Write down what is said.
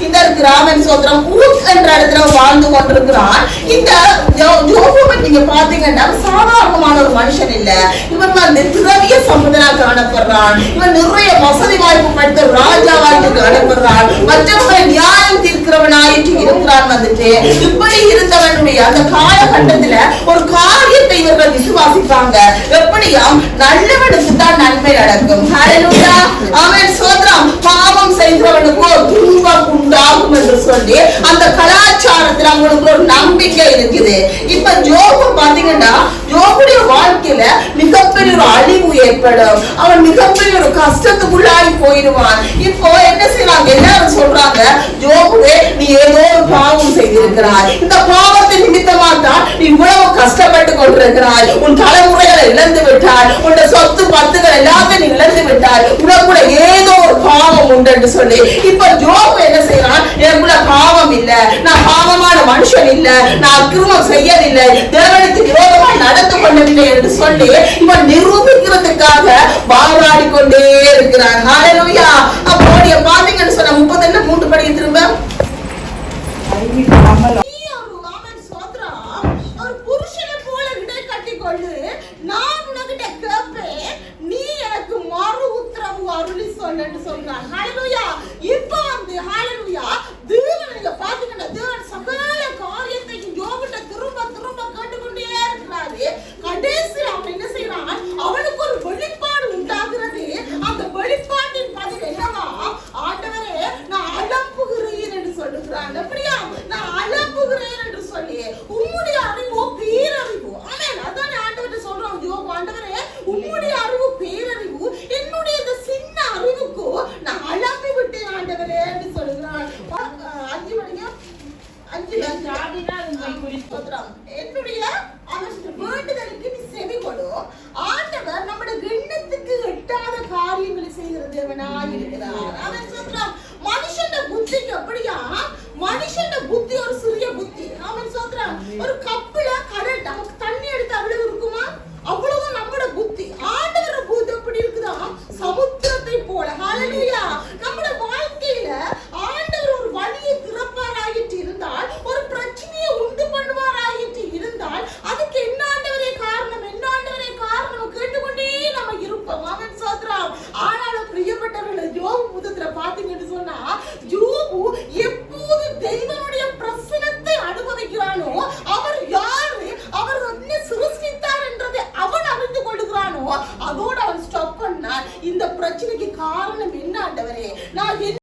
இந்த கிராமன் சோதரம் ஊத் என்ற இடத்துல வாழ்ந்து கொண்டிருக்கிறான். இந்த யோபுவை நீங்க பாத்தீங்கன்னா சாதாரணமான ஒரு மனுஷன் இல்ல. இவன் வந்து திரவிய சம்பந்தனா காணப்படுறான். இவன் நிறைய வசதி வாய்ப்பு படுத்த ராஜாவாய்க்கு காணப்படுறான். மற்றவர்களை நியாயம் தீர்க்கிறவனாயிட்டு இருக்கிறான். வந்துட்டு இப்படி இருந்தவனுடைய அந்த காலகட்டத்துல ஒரு காரியத்தை இவர்கள் விசுவாசிப்பாங்க. எப்படியாம் நல்லவனுக்கு தான் நன்மை நடக்கும். ஹல்லேலூயா, ஆமென், ஸ்தோத்திரம். பாவம் செய்கிறவனுக்கு ஒரு துன்பம் உண்டாகும் என்று சொல்லி அந்த கலாச்சாரத்தில் அவங்களுக்கு ஒரு நம்பிக்கை இருக்குது. இப்ப யோபு பாத்தீங்கன்னா யோபுடைய வாழ்க்கையில மிகப்பெரிய ஒரு அழிவு ஏற்படும். அவன் மிகப்பெரிய ஒரு கஷ்டத்துக்குள்ளாகி போயிடுவான். இப்போ என்ன செய்யறாங்க, எல்லாரும் சொல்றாங்க, யோபுவே நீ ஏதோ ஒரு பாவம் செய்திருக்கிறாய். இந்த பாவத்தின் நிமித்தமா தான் நீ இவ்வளவு கஷ்டப்பட்டு கொண்டிருக்கிறாய். உன் தலைமுறைகளை இழந்து விட்டாய். உன் சொத்து பத்துகள் எல்லாத்தையும் நீ இழந்து விட்டாய். உனக்குள்ள ஏதோ ஒரு பாவம் உண்டு என்று சொல்லி இப்ப யோபு என்ன செய்யறான், எனக்குள்ள பாவம் இல்ல, நான் பாவமான மனுஷன் இல்ல, நான் அக்கிரமம் செய்யவில்லை, தேவனுக்கு விரோதமாய் நடந்து கொள்ளவில்லை என்று சொல்லி இவன் நிரூபிக்கிறதுக்காக வாழாடி கொண்டே இருக்கிறான். ஹல்லேலூயா. அப்போ நீங்க பாத்தீங்கன்னு சொன்ன 30 படி திரும்ப ஒரு புருஷனை போல இடை கட்டி கொண்டு நான் உனக்கிட்ட கேட்பேன், நீ எனக்கு மறு உத்தரவு அருளி சொன்னு சொல்றான். ஹல்லேலூயா. இப்ப வந்து